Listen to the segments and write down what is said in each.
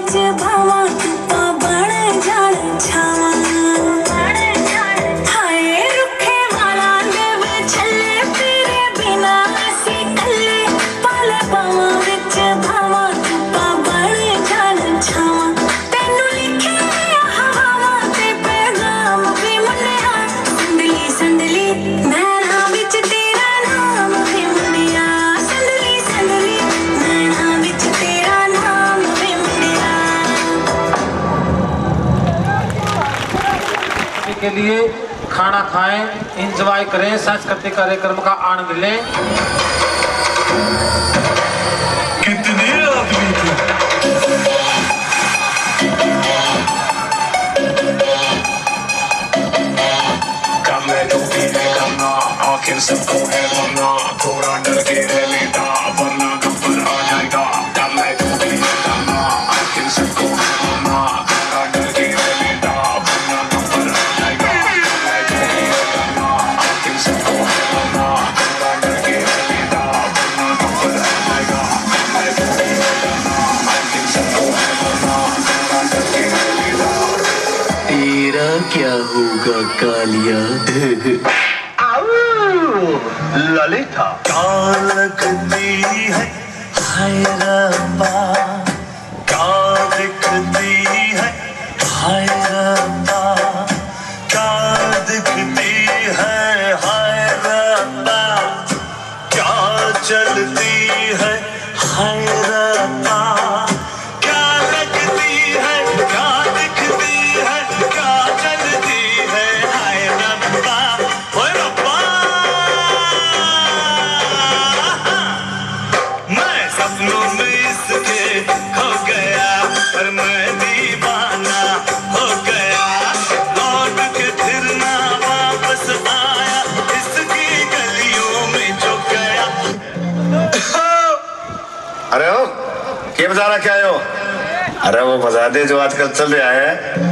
विच भावा धुप्पा बण जाण छावा हाय रुखे वाला देव छले तेरे बिना असी कल्ले पाल पावा विच भावा धुप्पा बण जाण छावा तेनू लिखे हवावा ते पैगाम वे मुंडिया संदली संदली नैना विच तेरा नाम वे मुंडिया संदली संदली नैना विच तेरा नाम वे मुंडिया। के लिए खाना खाएं, एंजॉय करें, सांस्कृतिक कार्यक्रम का आनंद लें। कितने आदमी थे? काम है जो भी है करना, आखिर सबको है मरना, थोड़ा डर के रह लेता वरना गब्बर आ जाएगा। काम है जो भी है करना, आखिर सबको है मरना, थोड़ा डर के रह लेता वरना गब्बर आ जाएगा। काम है जो भी है करना, आखिर सबको है मरना, थोड़ा डर के रह लेता वरना गब्बर आ जाएगा। काम है जो भी है करना, आखिर सबको है मरना, थोड़ा डर के रह लेता। तेरा क्या होगा कालिया? ललिता क्या लगती है हाय रब्बा, क्या दिखती है हाय रब्बा, क्या दिखती है हाय रब्बा, क्या चलती है हाय रब्बा, क्या लगती है क्या दिखती है क्या चलती है हाय रब्बा। ओए रब्बा मैं सपनों में इसके खो गया पर मैं दीवाना हो गया, लौट के फिर ना वापस आया इसकी गलियों में जो गया। अरे हो के बजा रहा क्या हो? अरे वो बजा दे जो आजकल चल रहा है।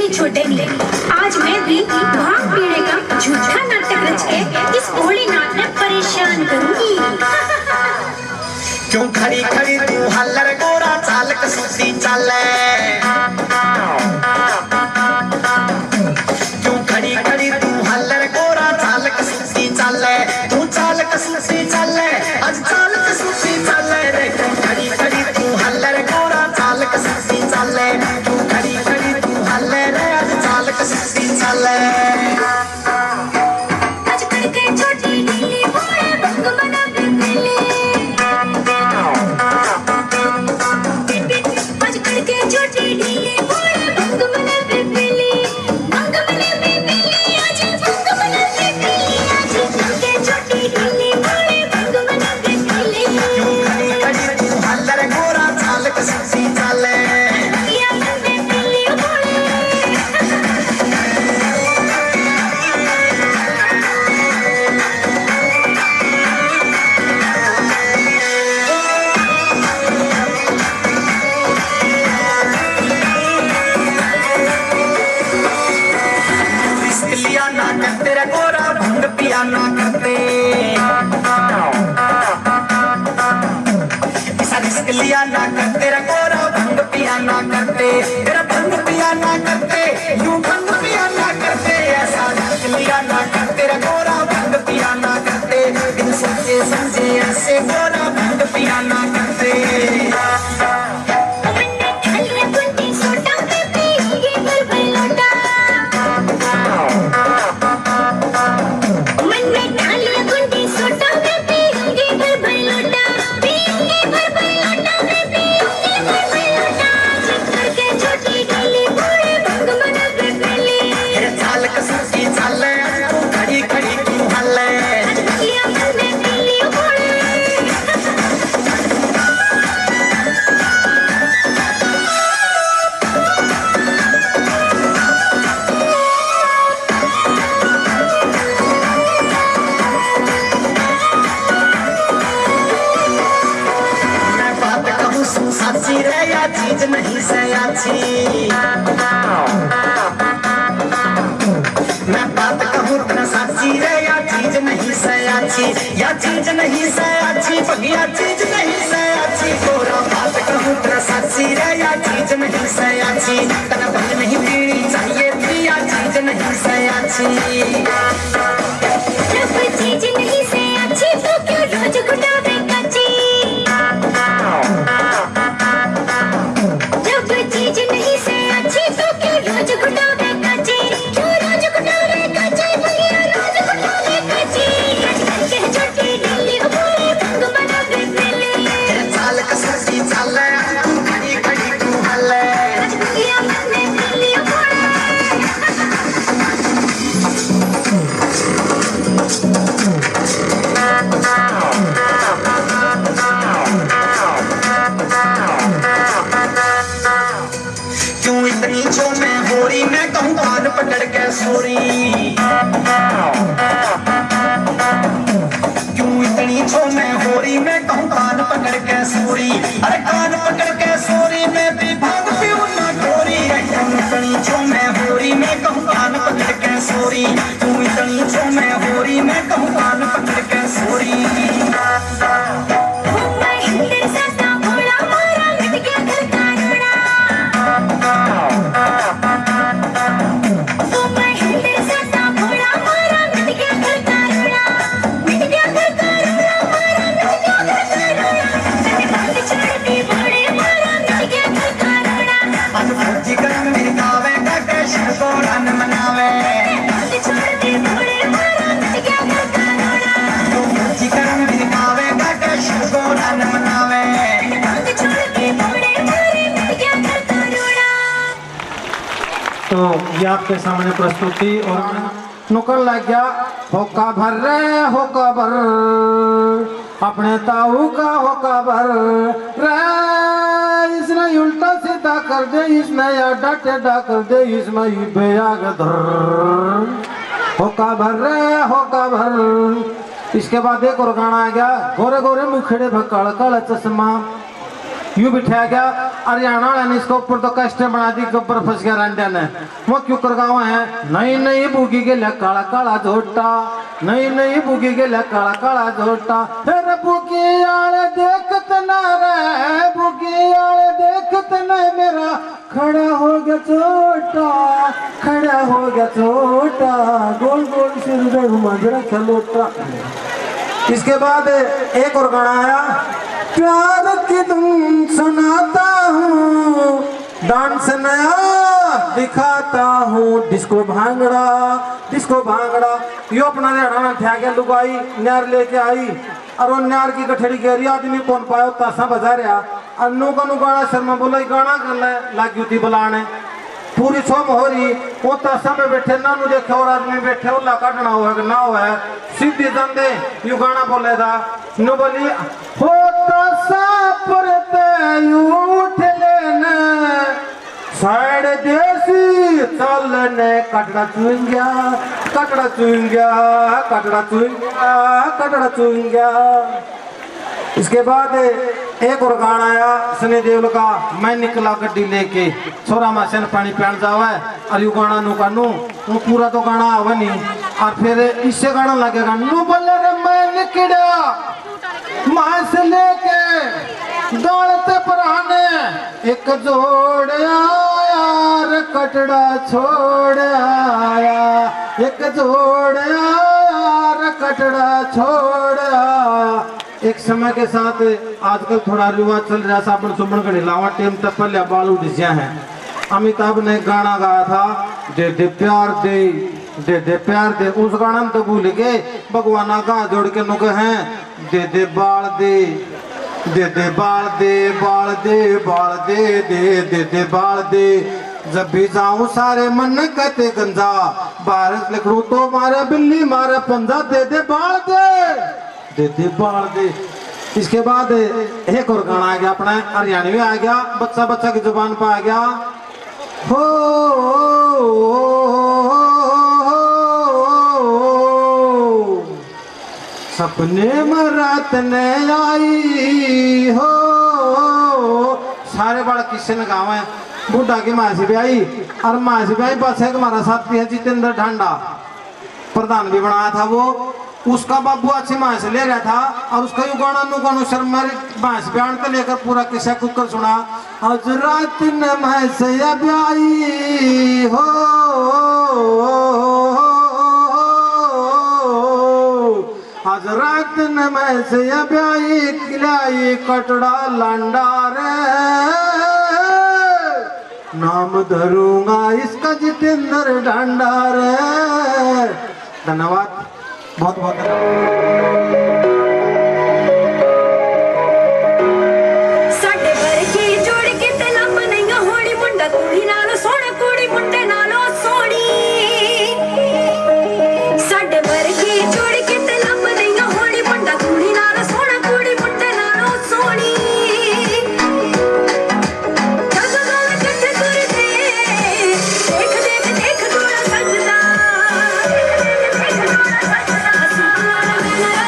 छोटे नहीं, आज मैं भी भांग पीने का झूठा नाटक रच के इस भोलेनाथ ने परेशान करूंगी। क्यों खड़ी खड़ी तू हल्लर गोरा चाल कसूती चले, क्यों खड़ी खड़ी तू हल्लर गोरा चाल कसूती चले, तू चाल कसूती चले आज चाल कसूती चले रे। क्यों खड़ी खड़ी तू हल्लर गोरा चाल कसूती चले, क्यों खड़ी खड़ी तू हल्लर रे आज चाल कसूती चले। आज करके छोटी ढीली भोले भंग बना बिल्ली, आज करके छोटी ढीली भोले भंग बना बिल्ली, भंग बना बिल्ली आज भंग बना बिल्ली, आज करके छोटी ढीली भोले भंग बना बिल्ली। क्यों खड़ी खड़ी तू हल्लर गोरा चाल कसूती चले, या बंदे बिल्ली भोले लिया ना करते रे गोरा भंग पिया ना करते, ऐसा रिस्क लिया ना करते रे गोरा भंग पिया ना करते, तेरा भंग पिया ना करते यूं भंग पिया ना करते, ऐसा रिस्क लिया ना करते रे अच्छी मैं बात कहूँ न साची रे या चीज नहीं से अच्छी या चीज नहीं से अच्छी बगिया चीज नहीं से अच्छी गोरा बात कहूँ न साची रे या चीज नहीं से अच्छी तना भंग नहीं पीनी चाहिए थी या चीज नहीं से अच्छी जब चीज नहीं से अच्छी तो क्यों रोज घुटावे कच्ची जब चीज नहीं से अच्छी तो क्यों रोज घुटावे कच्ची क्यों रोज घुटावे कच्ची भैया रोज घुटावे कच्ची आजकल के छोटी ढीली उम्र भंग बनावे पहले चाल कसरती चाल तू खड़ी खड़ी तू हले आज भैया बनने ढीली उम्र क्यों इतनी जो मैं हो रही मैं कहूँ कान पकड़ के सोरी क्यों इतनी जो मैं हो रही मैं कहूँ कान पकड़ के सोरी अरे कान पकड़ के सोरी मैं भी भाग पीऊँ ना गोरी क्यों इतनी जो मैं हो रही मैं कहूँ कान पकड़ के सोरी क्यों इतनी जो मैं हो रही मैं कहूँ कान पकड़ के सोरी तो ये आपके सामने प्रस्तुति और नुकल लग गया होका भर रे होका भर अपने ताऊ का होका भर रे इसने उल्टा सीधा कर दे इसने आडा टेढ़ा कर दे इसमें बेयाग धर होका भर रे होका भर। इसके बाद एक और गाना आ गया गोरे गोरे मुखड़े भकाल काला चश्मा यूं बिठाया गया हरियाणा वाले ने इसको ऊपर तो कष्ट बना दी गब्बर फंस गया रंडा ने वो क्यों कर गाँव है नई नई बुगी के लिए काला काला झोटा नई नई बुगी के लिए काला काला झोटा फिर बुगी आले देखत ना रे बुगी आले देखत ना मेरा खड़ा हो गया छोटा खड़ा हो गया छोटा गोल गोल सिर मंजरा चलोटा। इसके बाद एक और गाना आया प्यार की धुन सुनाता हूँ डांस नया दिखाता हूँ डिस्को भांगड़ा यो अपना हरियाणा ठा गया लुगाई न्यार लेके आई और वो न्यार की गठड़ी कह रही आदमी कौन पाया तासा बजा रहा अन्नू का गाना शर्मा बोला गाना कर ले लागी थी बुलाने पूरी सोम हो रही वो तासा में बैठे ना नु देखे और आदमी बैठे उल्ला काटना हुआ कि ना हुआ है सीधी दंदे यू गाना बोले था नु बोली हो तासा परते उठ लेने साइड देसी चलने कटड़ा चुंग्या कटड़ा चुंग्या कटड़ा चुंग्या कटड़ा चुंग्या। इसके बाद एक और गाना आया सनी देओल का मैं निकला गड्डी लेके छोरा मासन पानी पीण जावे और यू गाना नु कानू वो पूरा तो गाना आवे नहीं और फिर इससे गाना लगेगा नु बोले रे मैं निकड़ा मास लेके दौड़ते पराने एक जोड़ यार कटड़ा छोड़ आया एक जोड़ यार कटड़ा छोड़ आया। एक समय के साथ आजकल थोड़ा रिवाज चल रहा साबुन सुबन का ढिलावा टेम तक पहले बाल उड़िया है। अमिताभ ने गाना गाया था दे दे प्यार दे प्यार दे उस गाना तो भूल गए भगवाना गा जोड़ के नुक हैं दे दे बाल दे दे दे बाल दे बाल दे बाल दे दे दे दे बाल दे जब भी जाऊं सारे मन कहते गंजा बारिश लिखू तो मारे बिल्ली मारे पंजा दे दे बाल दे बाल दे। इसके बाद एक और गाना आ गया अपना हरियाणवी आ गया बच्चा बच्चा की जुबान पर आ गया हो सपने में रात ने आई हो सारे बड़ा किस्से ने गाँव है बुढ़ा की मासी ब्याई और मासी ब्याई पास है हमारा साथी है जितेंद्र ढांडा, प्रधान भी बनाया था वो। उसका बाबू अच्छी माँ से ले रहा था और उसका यू गाना नु गानो शर्मा मास बयान को लेकर पूरा किस्सा कुकर सुना। आज रात न मैं से ब्याई हो आज रात न मैं से ब्याई खिलाई कटड़ा लांडा रे नाम धरूंगा इसका जितेंद्र ढांडा रे। धन्यवाद, बहुत बहुत साडे वर्गी जोड़ी किते ना बनैया होड़ी मुंडा कुड़ी नालो सोहना कुड़ी मुंडे नालो सोहनी। साडे वर्गी जोड़ी किते ना बनैया होड़ी मुंडा कुड़ी नालो सोहना कुड़ी मुंडे नालो सोहनी। जग गल किथे तुरदे देख देख देख थोड़ा सजदा देख देख देख थोड़ा सजदा।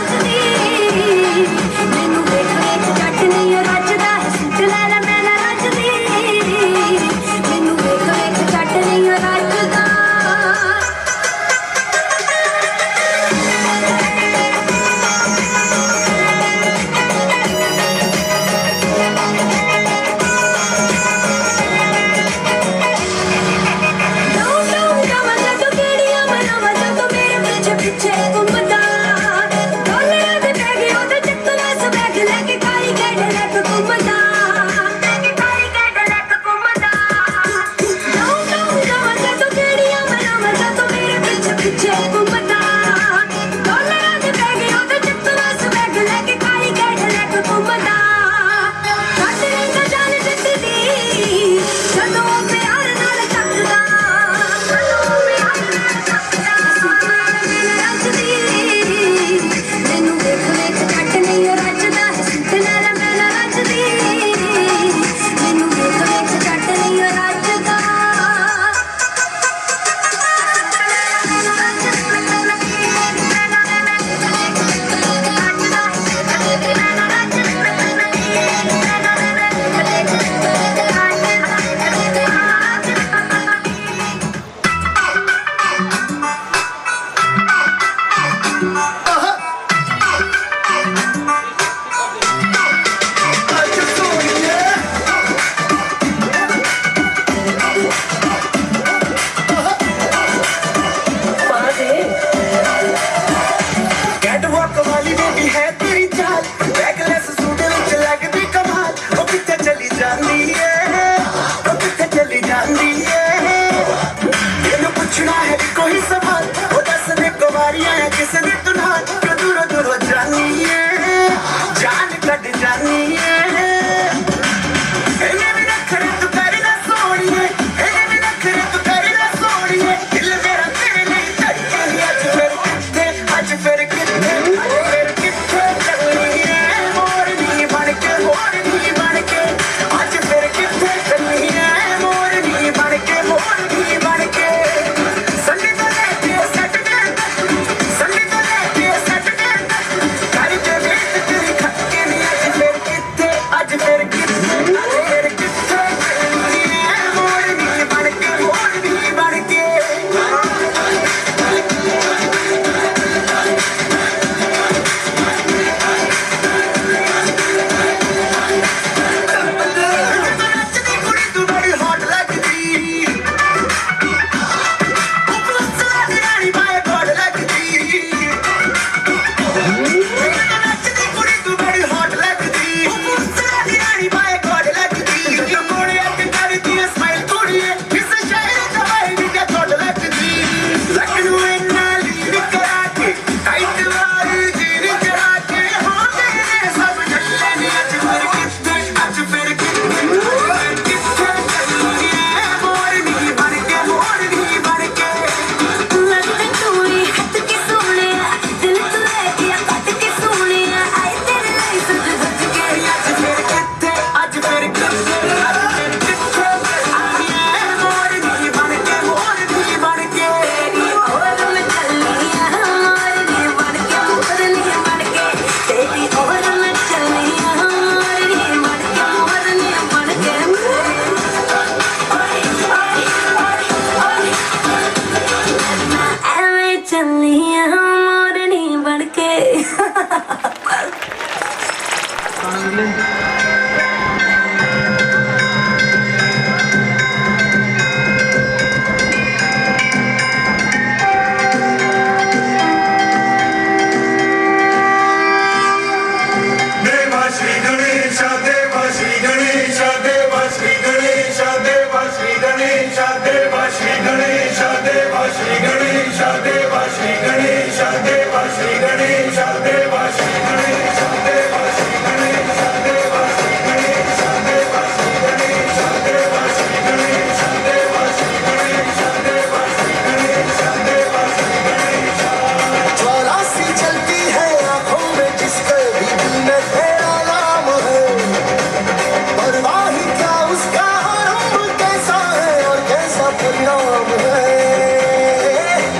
में चली मोरनी बढ़के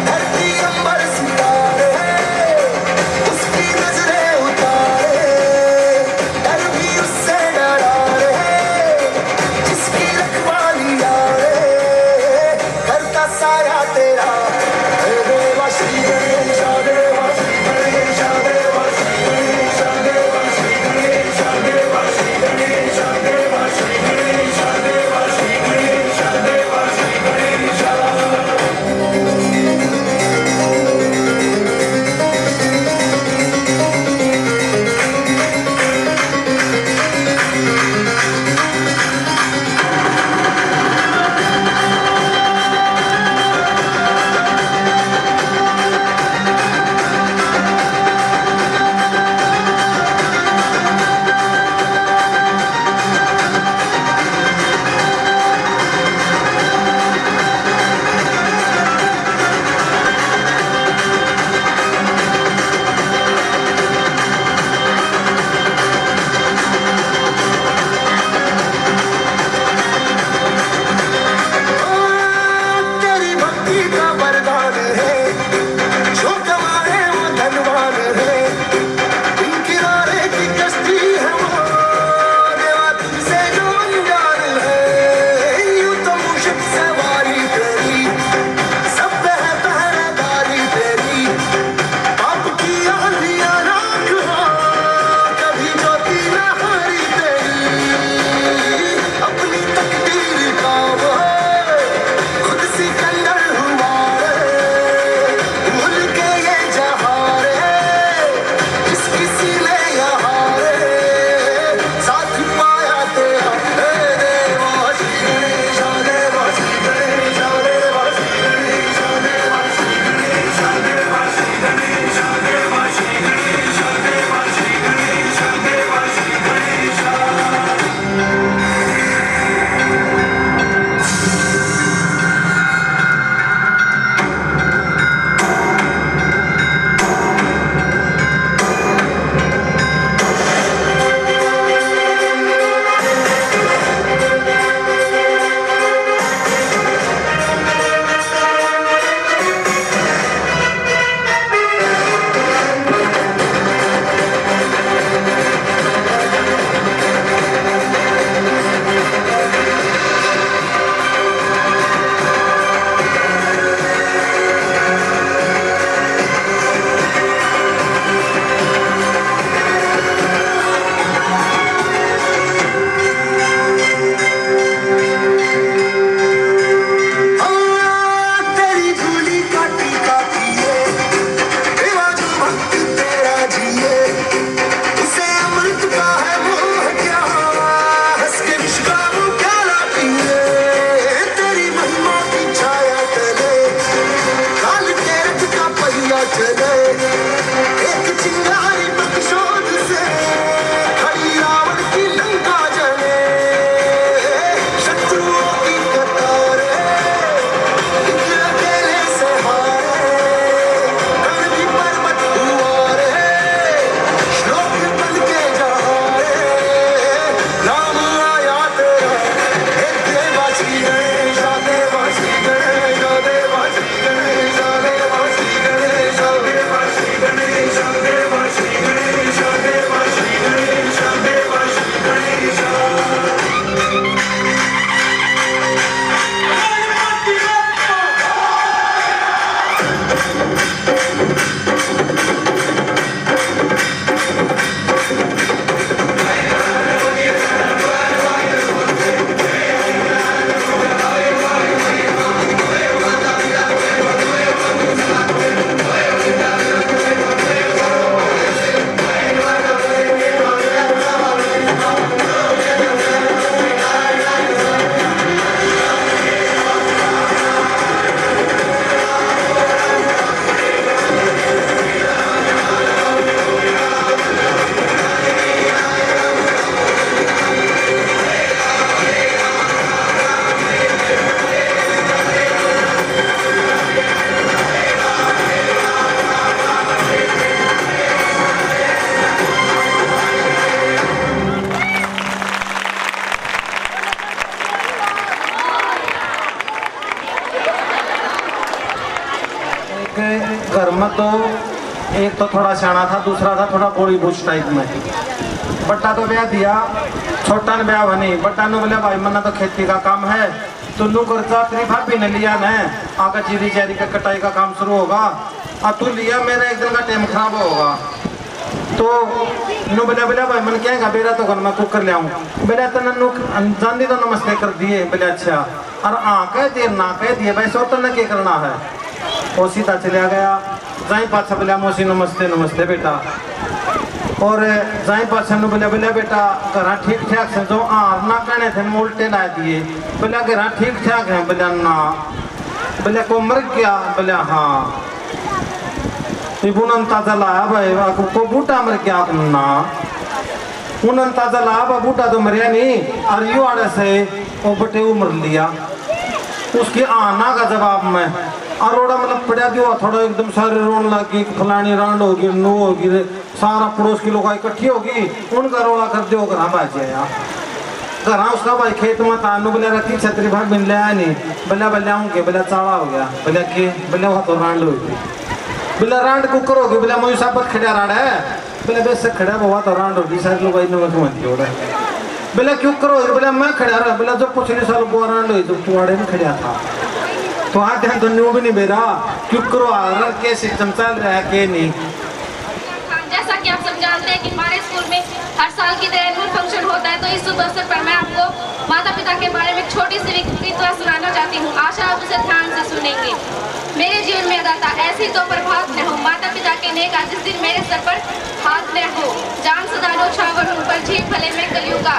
धरती घर में तो एक तो थोड़ा सियाना था, दूसरा था थोड़ा गोली बूझ टाइप में। बट्टा तो ब्याह दिया, छोटा ने ब्याह बनी। बट्टा ने बोला भाई मना तो खेती का काम है, तुन्नू कर्जा तेरी भाभी ने लिया न, आगे जीरी चेरी का कटाई का काम शुरू होगा, अब तू लिया मेरा एक दिन का टाइम खराब होगा। तो नु बोला भाई मन क्या है बेरा तो घर में कुकर ले आऊँ। बोला तो नन्नू जानी तो नमस्ते कर दिए। बोले अच्छा, और कह दिए ना कह दिए भाई सो तो न क्या करना है। वो सीधा चला गया। जाई पाछा बोला मौसी नमस्ते नमस्ते बेटा। और जाई पाछा नु बोला बेटा घर ठीक ठाक से जो ना कहने थे उल्टे ला दिए। बोला घर ठीक ठाक है। बोला ना। बोले को मर गया। बोला हाँ। ताजा लाया भाई को बूटा मर गया ना। उन्होंने ताजा लाया बूटा तो मरिया नहीं, और यू आड़े से वो बटे उमर लिया। उसकी आना का जवाब में अरोड़ा मतलब पड़ा दिया थोड़ा एकदम सारे रोन लगी, फलानी रांड होगी, नू होगी, सारा पड़ोस की लोग इकट्ठी होगी, उनका रोड़ा कर दो घर बाजिया घर उसका भाई खेत में था। बोले रखी छतरी भाग मिल लिया नहीं। बोला आऊँगे। बोला चाड़ा हो गया। बोला के बोले वहाँ तो रांड होगी। बोला रांड कुकर होगी। बोला मोई साहब खड़ा रांड है। बोले बेस से खड़ा हुआ तो रांड होगी सारे लोग बोला क्यों करो। बोला मैं खड़ा रहा। बोला जो पिछले साल वो रांड हुई तो तुआड़े में खड़ा था। तो हाँ ध्यान तो न्यू भी नहीं बेरा क्यों करो के सिस्टम चल रहा है के नहीं। जैसा कि आप सब जानते हैं कि हमारे स्कूल में हर साल की तरह एनुअल फंक्शन होता है, तो इस शुभ अवसर पर मैं आपको माता पिता के बारे में एक छोटी सी विकृति सुनाना चाहती हूँ। आशा आप उसे ध्यान से सुनेंगे। मेरे जीवन में अदा था ऐसी तो प्रभात न हो, माता पिता के नेक जिस दिन मेरे सर पर हाथ न हो। जान सदानो छावर उन पर झील भले में कलियुगा,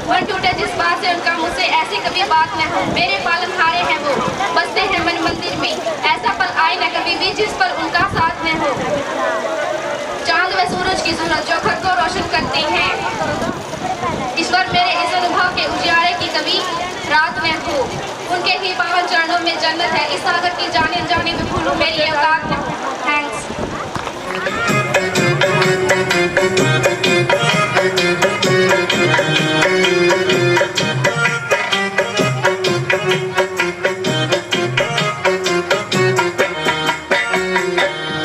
मन टूटे जिस बात से उनका मुझसे ऐसी कभी बात न हो। मेरे पालन हारे हैं वो, बसते हैं मन मंदिर में, ऐसा पल आए न कभी भी जिस पर उनका साथ न हो। चांद व सूरज की सूरज जो घर को रोशन करते हैं, ईश्वर मेरे इस अनुभव के उजियारे की कभी रात न हो। उनके ही पावन चरणों में जन्नत है, इस सागर की जाने जाने में भूलूं मेरी औकात न हो। थैंक्स।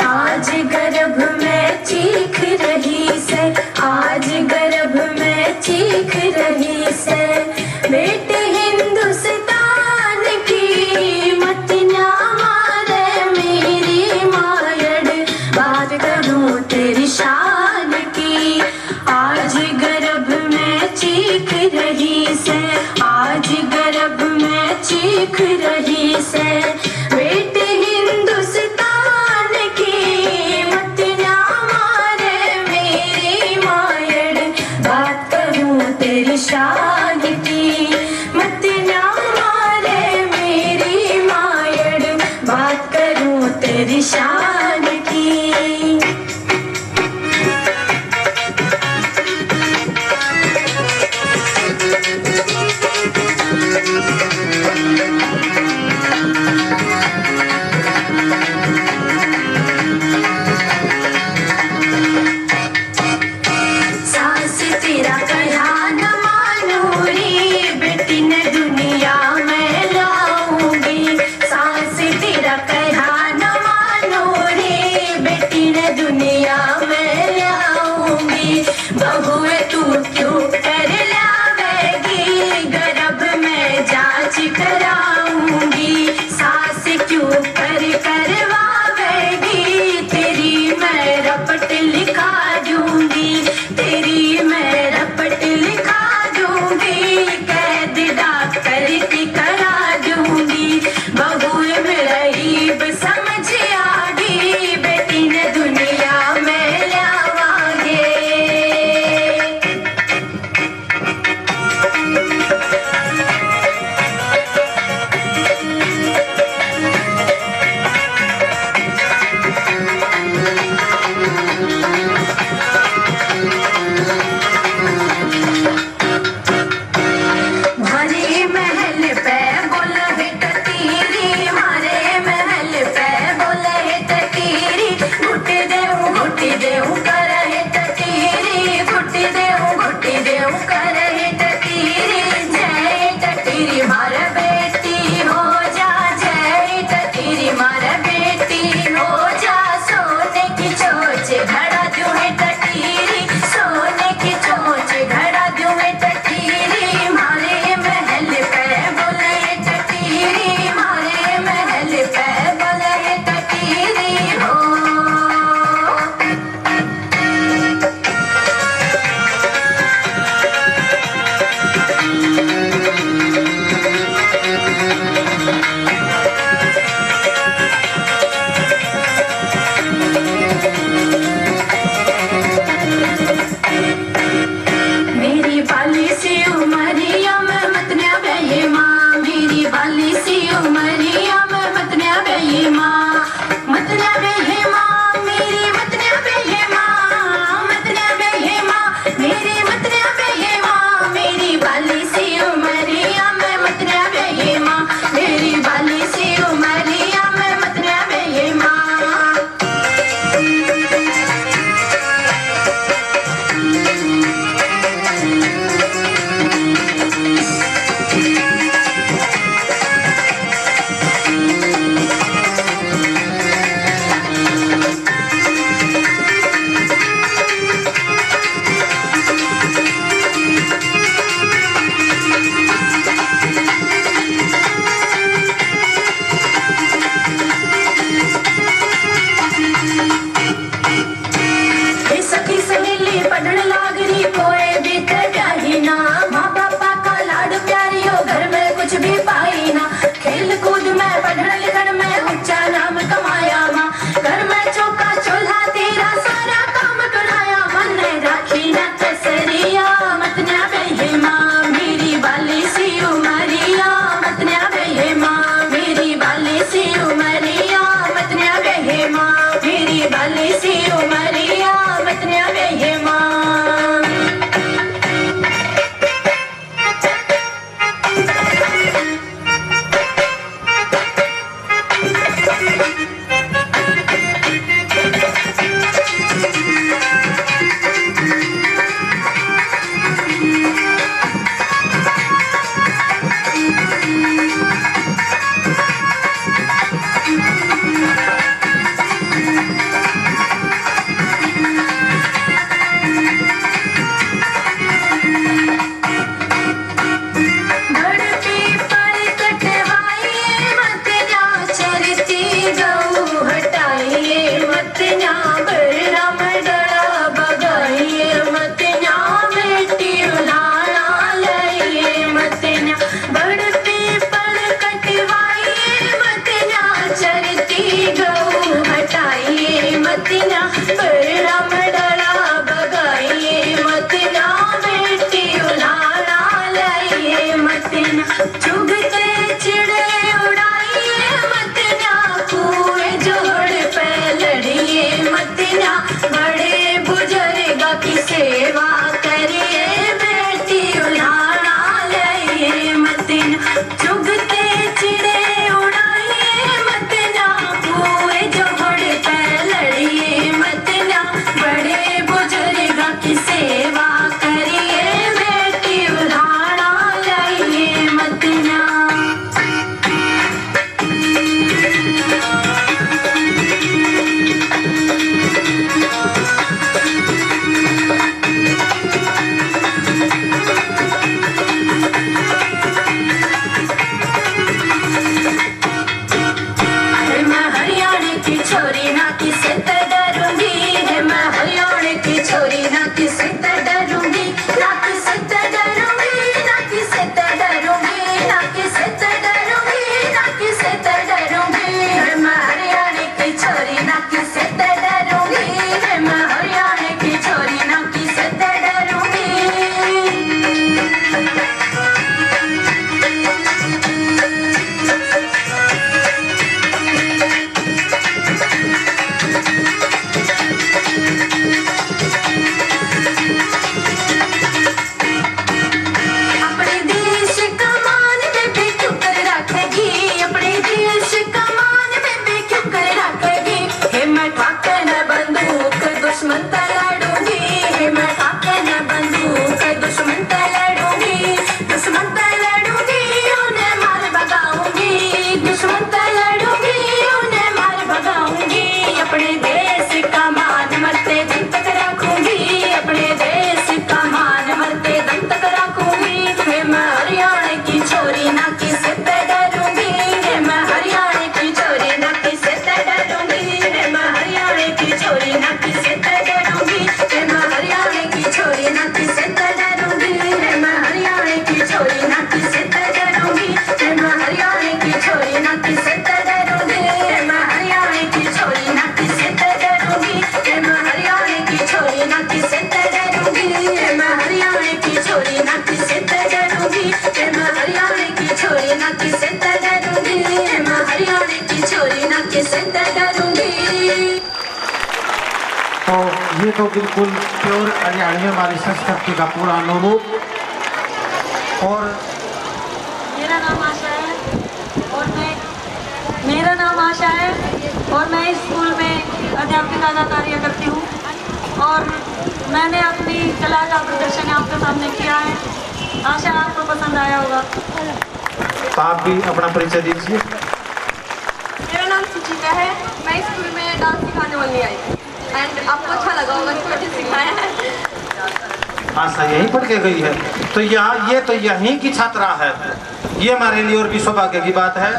आज गर्भ में चीख रही से, आज गर्भ में चीख रही से, बेटे हिंदुस्तान की मत ना मारे मेरी मायड़, बात करूं तेरी शान की। आज गर्भ में चीख रही से, आज गर्भ में चीख रही से, बेटे हिंदुस्तान की मत ना मारे मेरी मायड़, बात करूं तेरी शान की। मत ना मारे मेरी मायड़, बात करूं तेरी शान की। सास तेरा कहा न मानू रे, बेटी ने दुनिया में लाऊंगी। सास तेरा कहा न मानू रे, ये माँ मेरी भली सी उमरिया बतनिया में ये माँ तो ये तो बिल्कुल प्योर हरियाणवी हमारी संस्कृति का पूरा अनुरूप। और मेरा नाम आशा है और मैं इस स्कूल में अध्यापिका का कार्य करती हूँ और मैंने अपनी कला का प्रदर्शन आपके सामने किया है। आशा आपको पसंद आया होगा। तो आप भी अपना परिचय दीजिए। मेरा नाम सुचिता है। मैं इस स्कूल में डांस सिखाने वाली आई एंड आपको अच्छा लगा होगा कि मुझे सिखाया है। आशा यहीं पढ़ के गई है तो ये तो यहीं की छात्रा है। ये हमारे लिए और भी सौभाग्य की बात है।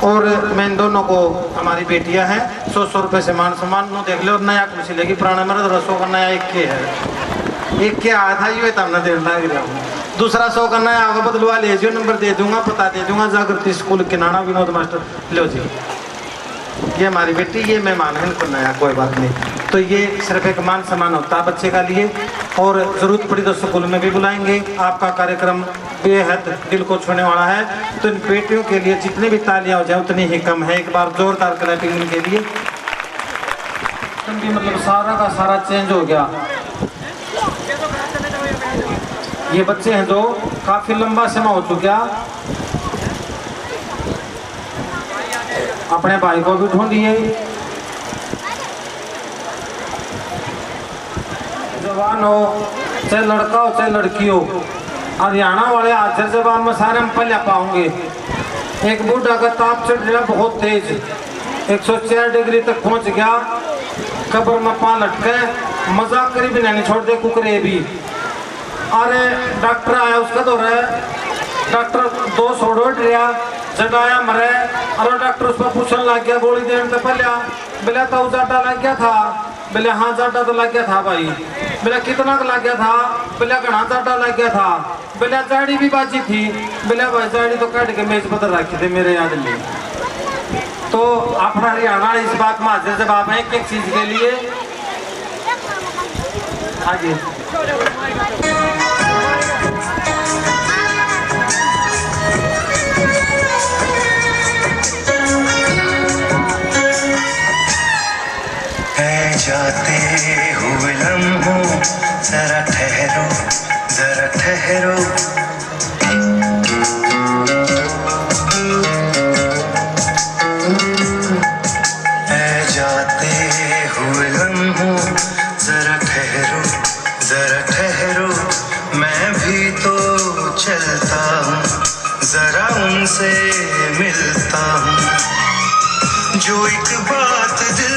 और मैं इन दोनों को हमारी बेटियां हैं। 100 रुपये से मान सम्मान नो देख ले और नया कुर्सी लेगी। पुराना मेरा 100 का नया 1 के है। 1 के आया था ये तब ना देने लग रहा हूँ। दूसरा 100 का नया आगे बदलवा ले जो नंबर दे दूंगा, पता दे दूंगा। जागृति स्कूल के नाना विनोद मास्टर लो जी। ये हमारी बेटी, ये मेहमान है, इनको नया कोई बात नहीं। तो ये सिर्फ एक मान सम्मान होता है बच्चे का लिए। और जरूरत पड़ी तो स्कूल में भी बुलाएंगे। आपका कार्यक्रम बेहद दिल को छूने वाला है। तो इन बेटियों के लिए जितनी भी तालियां हो जाए उतनी ही कम है। एक बार जोरदार क्लैपिंग के लिए। क्वालिटी मतलब सारा का सारा चेंज हो गया। ये बच्चे हैं जो काफी लंबा समय हो चुका, अपने भाई को भी ढूंढिए। जवान हो चाहे लड़का हो चाहे लड़की हो, हरियाणा वाले हाजिर जवाब में सारे हम पहले पाओगे। एक बूढ़ा का ताप चढ़ गया बहुत तेज, 104 डिग्री तक पहुंच गया, कब्र में पांव लटके, मजाक करी भी नहीं छोड़ दे कुकरे भी। अरे डॉक्टर आया उसका तो रहे, डॉक्टर 2 सोडोट लिया जगाया मरे। अरे डॉक्टर उस पर पूछने लग गया गोली देने से पहले, बोला तो जाटा लग गया था, बोले हाँ जाटा तो लग गया था भाई। बोला कितना लग गया था, बोला घना जाटा लग गया था। बोला जाड़ी भी बाजी थी, बोला भाई जाड़ी तो काट के मेज पतर रखी थे मेरे याद में। तो अपना हरियाणा इस बात में हाजिर जवाब है कि एक चीज के लिए आगे जाते हुए लम्हों जरा ठहरो जरा ठहरो, जाते हुए लम्हों जरा ठहरो जरा ठहरो, मैं भी तो चलता हूँ जरा उनसे मिलता हूँ। जो एक बात दिल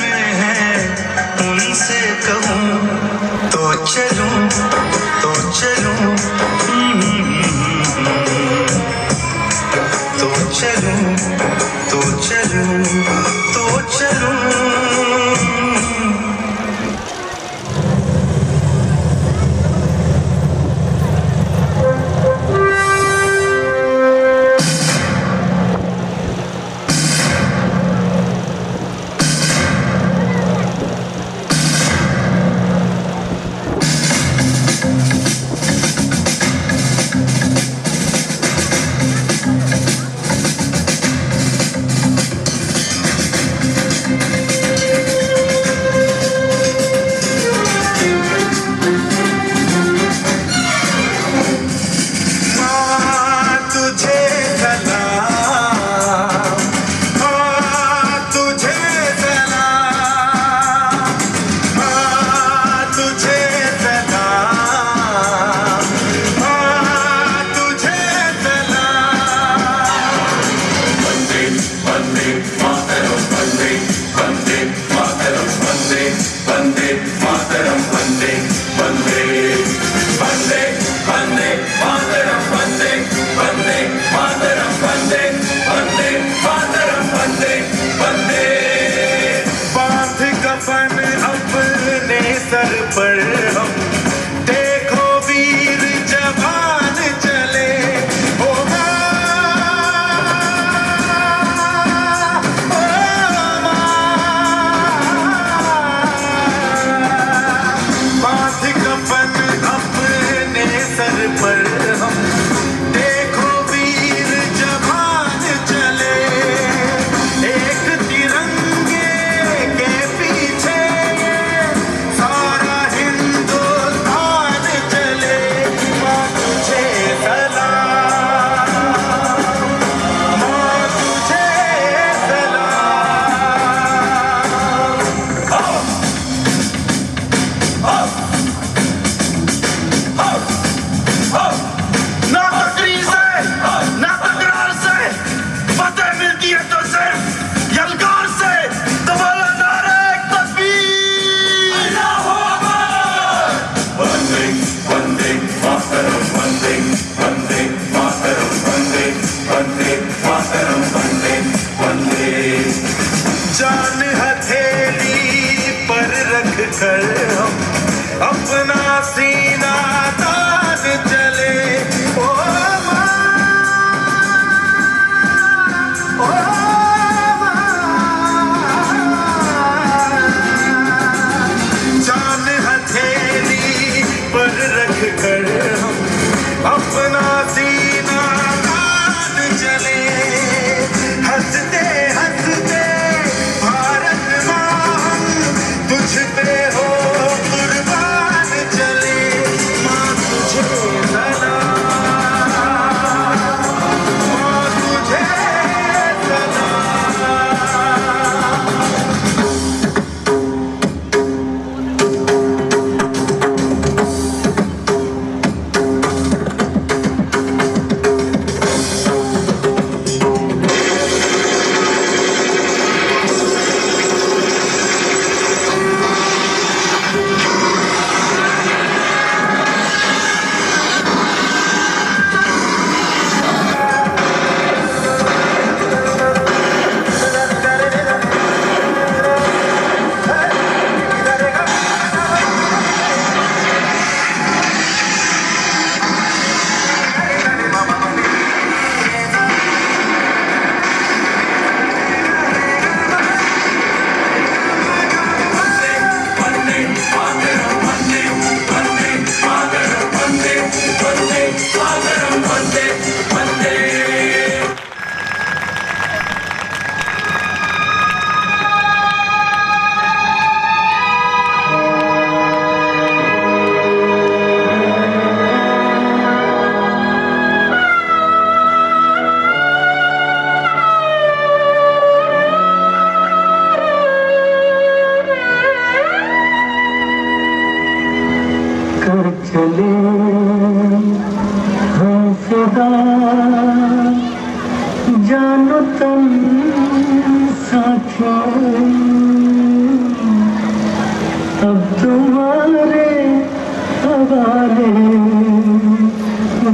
में है उनसे कहूँ तो चलूँ तो चलूँ, तो चलूँ तो चलूँ तो चलूँ। हवाले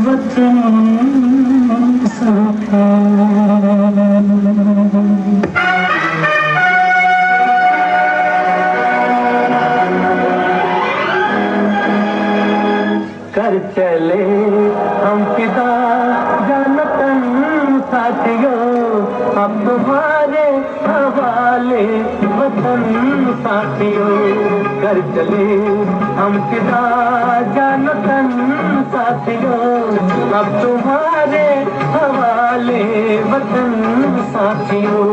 वतन साफा। कर चले हम फिदा जानतन साथियों, अब तुम्हारे हवाले वतन साथियों। कर चले हम फिदा जानतन साथियों, अब तुम्हारे हवाले वतन साथियों।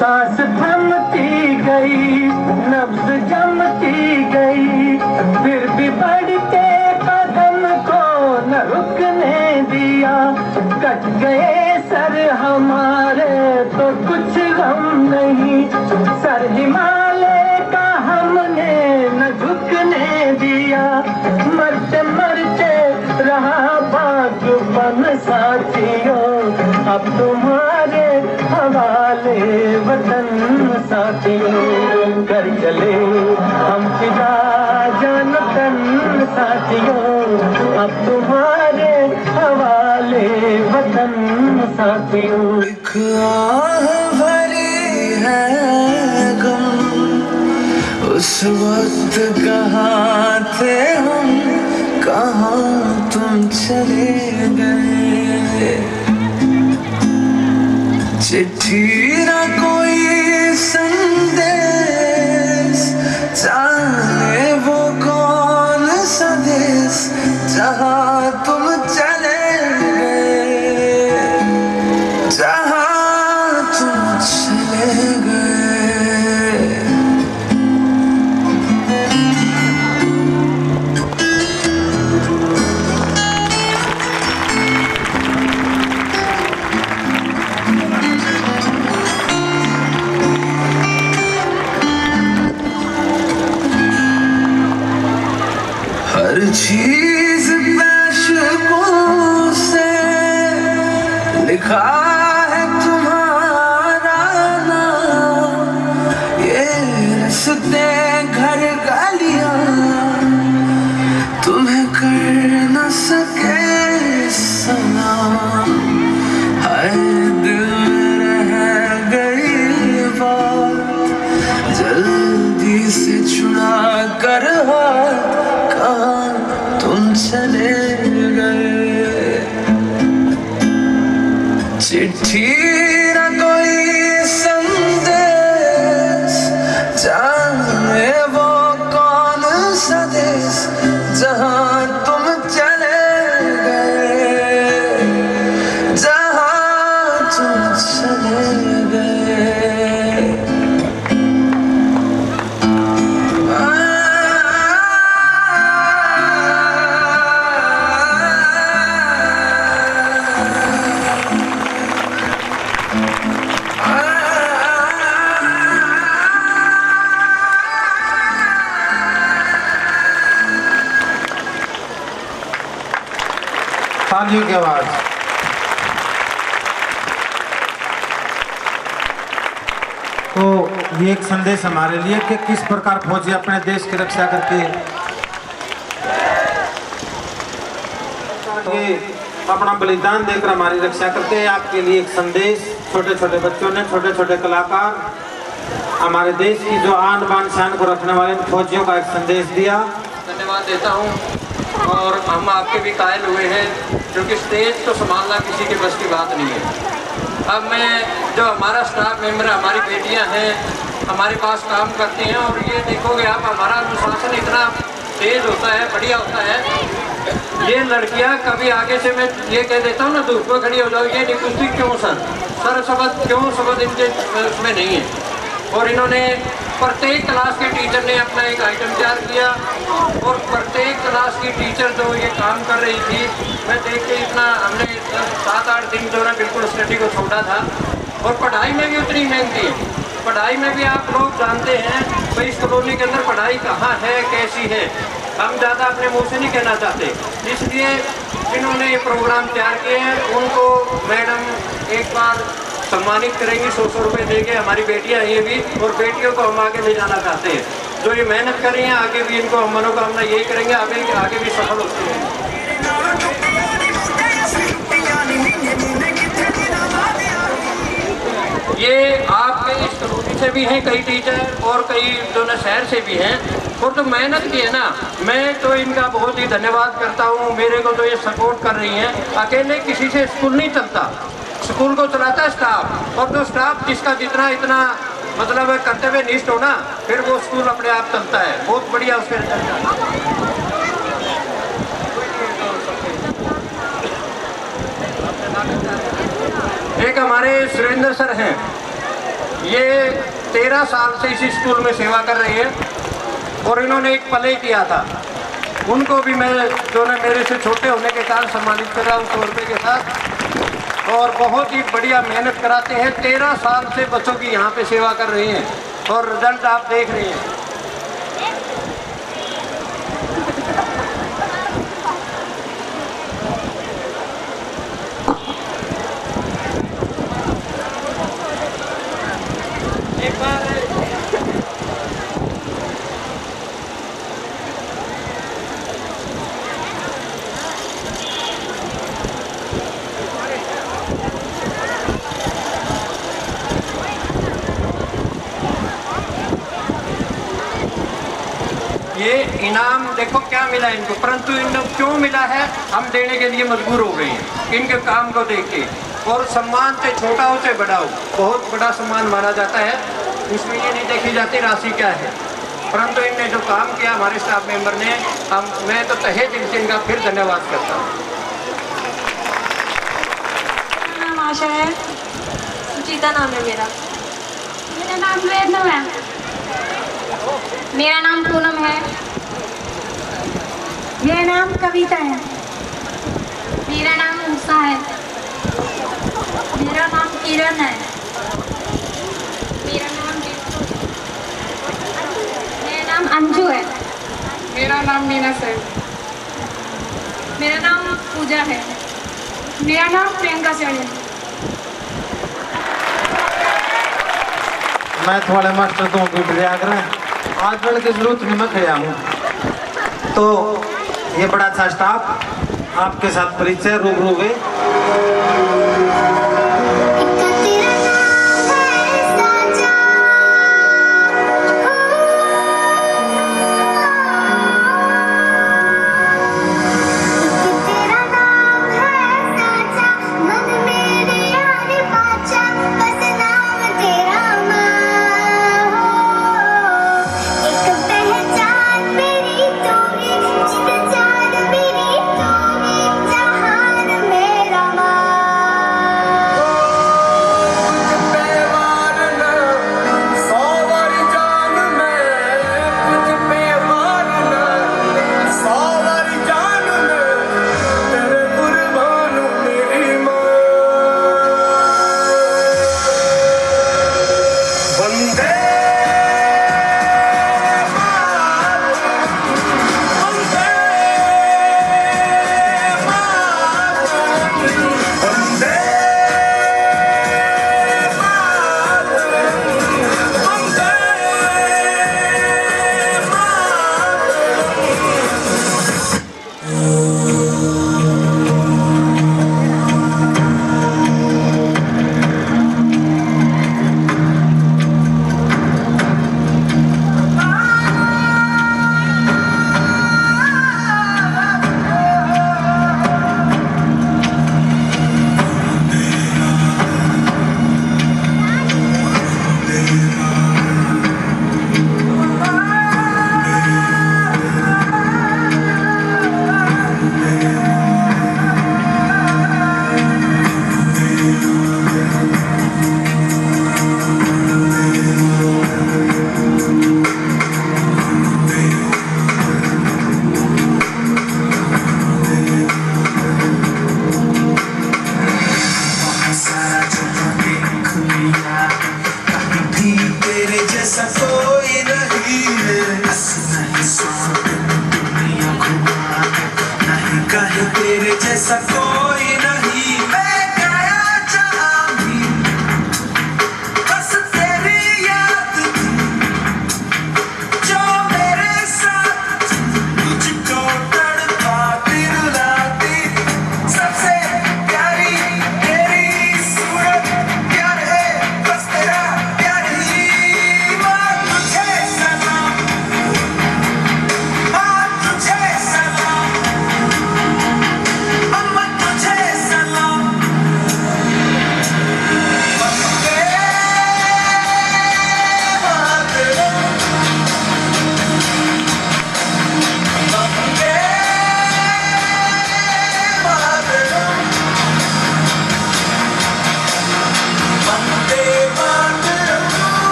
सांस थमती गई, नब्ज जमती गई, फिर भी बढ़ते कदम को न रुकने दिया। कट गए सर हमारे तो कुछ गम नहीं, सर हिमालय का हमने न झुकने दिया। मरते मरते रहा बागबान साथियों, अब तुम्हारे हवाले वतन साथियों। कर चले हम फिदा जानतन साथियों, अब तुम्हारे हवाले वतन साथियों। एक आह भरी है गम, उस वक्त कहाँ थे हम, कहाँ तुम चले गए। चिट्ठी न कोई संदेश, जाने वो कौन सा देश जहाँ तुम चले गए, जहाँ तुम चले गए। हर चीज पैशकों से लिखा है तुम्हारा नाम, ये रस्ते घर गलियां तुम्हें कर न सके सलाम। हाय दिल में रह गई बात, जल्दी से छुड़ा कर हाथ, कहाँ तुम चले गए। चिट्ठी न कोई संदेश, जाने वो कौन सा देश जहाँ तुम चले गए, जहाँ तुम चले गए। तालियों की आवाज। तो ये एक संदेश हमारे लिए कि किस प्रकार फौजी अपने देश की रक्षा करके ये अपना बलिदान देकर हमारी रक्षा करते हैं। आपके लिए एक संदेश छोटे छोटे बच्चों ने, छोटे छोटे कलाकार हमारे देश की जो आन बान शान को रखने वाले फौजियों का एक संदेश दिया। धन्यवाद देता हूँ। और हम आपके भी कायल हुए हैं, क्योंकि स्टेज तो संभालना किसी के बस की बात नहीं है। अब मैं जो हमारा स्टाफ मेंबर है, हमारी बेटियां हैं, हमारे पास काम करती हैं, और ये देखोगे आप हमारा अनुशासन इतना तेज होता है, बढ़िया होता है। ये लड़कियां कभी आगे से मैं ये कह देता हूँ ना, धूप में खड़ी हो जाओ, ये नहीं पूछती क्यों सर शब्द क्यों शब्द इनके उसमें नहीं है। और इन्होंने प्रत्येक क्लास के टीचर ने अपना एक आइटम तैयार किया, और प्रत्येक क्लास की टीचर जो ये काम कर रही थी, मैं देख के इतना, हमने 7-8 दिन जो है बिल्कुल स्टडी को छोड़ा था। और पढ़ाई में भी उतनी मेहनती है। पढ़ाई में भी आप लोग जानते हैं भाई इस कॉलोनी के अंदर पढ़ाई कहाँ है, कैसी है, हम ज़्यादा अपने मुँह से नहीं कहना चाहते। इसलिए जिन्होंने ये प्रोग्राम तैयार किए हैं उनको मैडम एक बार सम्मानित करेंगी 100 रुपये देके। हमारी बेटियाँ ये भी, और बेटियों को हम आगे ले जाना चाहते हैं। जो ये मेहनत कर रही हैं आगे भी इनको हम मनोकामना यही करेंगे आगे भी सफल होते हैं। ये आपके इस कॉलोनी से भी हैं कई टीचर और कई जो न शहर से भी हैं, और जो मेहनत की है ना, मैं तो इनका बहुत ही धन्यवाद करता हूँ। मेरे को तो ये सपोर्ट कर रही हैं। अकेले किसी से स्कूल नहीं चलता, स्कूल को चलाता है स्टाफ, और जो स्टाफ जिसका जितना इतना मतलब कर्तव्य निष्ठ हो ना, फिर वो स्कूल अपने आप चलता है। बहुत बढ़िया उसके एक हमारे सुरेंद्र सर हैं, ये 13 साल से इसी स्कूल में सेवा कर रही है, और इन्होंने एक प्ले किया था। उनको भी मैं जो है मेरे से छोटे होने के कारण सम्मानित कर रहा हूँ 100 रुपये के साथ, और बहुत ही बढ़िया मेहनत कराते हैं। 13 साल से बच्चों की यहाँ पे सेवा कर रहे हैं, और रिजल्ट आप देख रहे हैं। ये इनाम देखो क्या मिला इनको, परंतु इनको क्यों मिला है हम देने के लिए मजबूर हो गए हैं इनके काम को देख के। और सम्मान से छोटा हो चाहे बड़ा हो, बहुत बड़ा सम्मान माना जाता है। इसमें ये नहीं देखी जाती राशि क्या है, परंतु इनने जो काम किया हमारे स्टाफ मेंबर ने, मैं तो तहे दिल से इनका फिर धन्यवाद करता हूँ। नाम आशा है, सुचिता नाम है मेरा। मेरा नाम वेदना है। मेरा नाम पूनम है। मेरा नाम कविता है। मेरा नाम उषा है। मेरा नाम किरण है। मेरा नाम अंजू है। मेरा नाम मीनस है। मेरा नाम पूजा है। मेरा नाम प्रियंका सेन है। मैं थोड़े मास्टर तो प्रयागराज आज बल की जरूरत में मैं खड़ा हूँ। तो ये बड़ा अच्छा स्टाफ आपके साथ परिचय रूबरू हुए।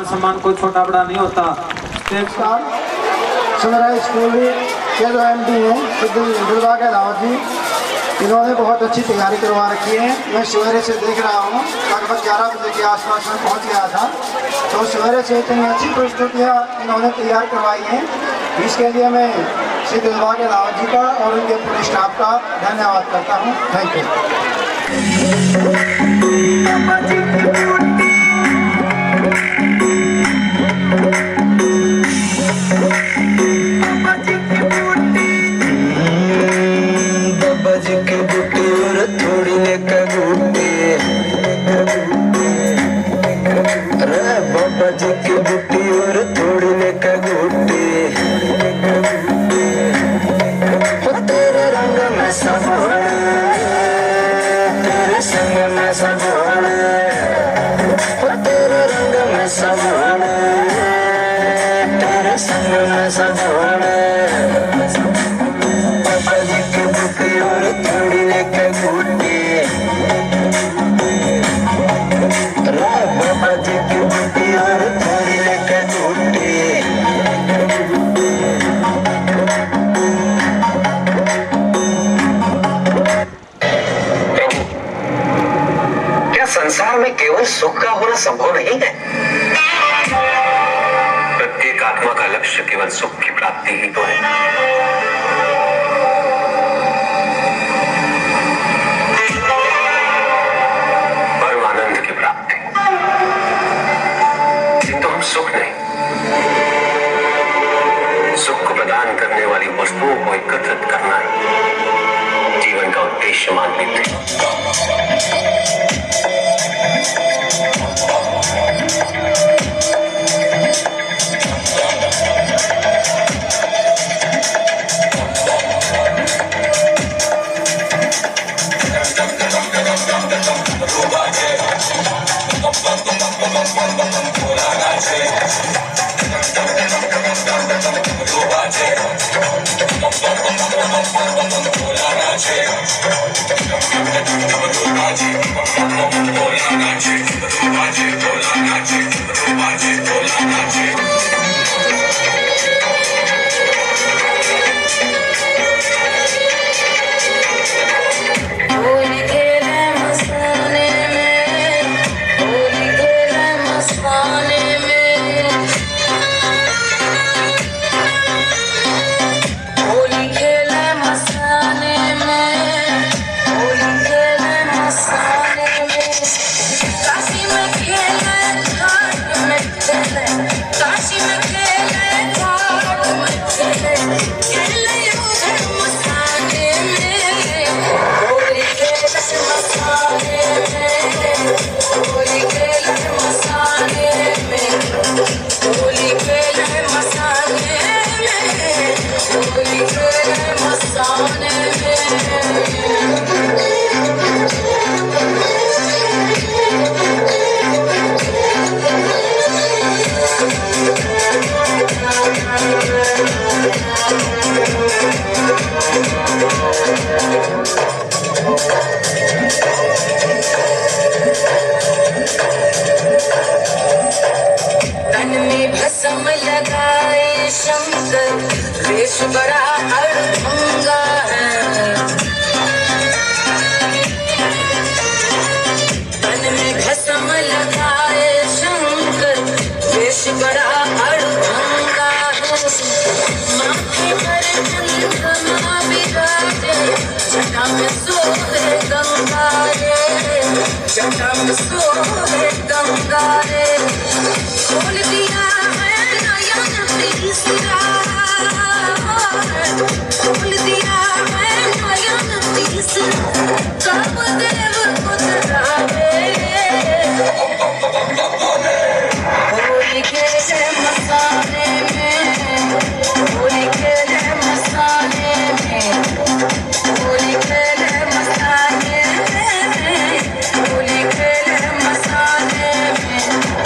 सम्मान कोई छोटा बड़ा नहीं होता। सनराइज स्कूल के जो MD हैं दिलबाग रावत जी, इन्होंने बहुत अच्छी तैयारी करवा रखी है। मैं सवेरे से देख रहा हूँ, लगभग 11 बजे के आसपास में पहुँच गया था, तो सवेरे से इतनी अच्छी प्रस्तुतियाँ इन्होंने तैयार करवाई हैं। इसके लिए मैं श्री दिलबाग रावत जी का और उनके पूरे स्टाफ का धन्यवाद करता हूँ। Thank you. थोड़ी लेकर बूटी, अरे बाबा जी की बूटी और थोड़ी लेकर बूटी, तेरे रंग में सब तेरे संग में सब तेरे रंग में सब तेरे संग में सब बाबा जी की बूटी और थोड़ी लेकर बूटी, बाबा जी की बूटी और थोड़ी लेकर बूटी। क्या संसार में केवल सुख का होना संभव नहीं है? प्रत्येक आत्मा का लक्ष्य केवल सुख की प्राप्ति ही तो है। सुख नहीं, सुख को प्रदान करने वाली वस्तुओं को एकत्रित करना ही जीवन का उद्देश्य मान लेते हैं। बड़ा अड़भंगा है, तन में भस्म लगाए शंकर, वेश बड़ा अड़भंगा है। माथे पर चंद्रमा विराजे, जटा में सोहे गंगा रे, जटा में सोहे गंगा रे। खोल दिया है नयन तीसरा, खोल दिया है नयन तीसरा, कब देव उतरावे। होली खेले मसाले में, होली खेले मसाले में, होली खेले मसाले में, होली खेले मसाले में।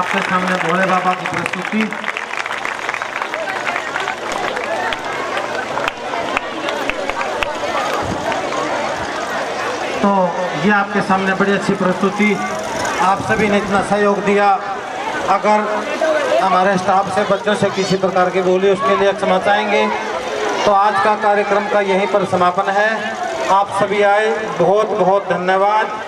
आपके सामने भोले बाबा की प्रस्तुति। तो ये आपके सामने बड़ी अच्छी प्रस्तुति, आप सभी ने इतना सहयोग दिया। अगर हमारे स्टाफ से बच्चों से किसी प्रकार की बोली उसके लिए क्षमा चाहेंगे। तो आज का कार्यक्रम का यहीं पर समापन है। आप सभी आए, बहुत बहुत धन्यवाद।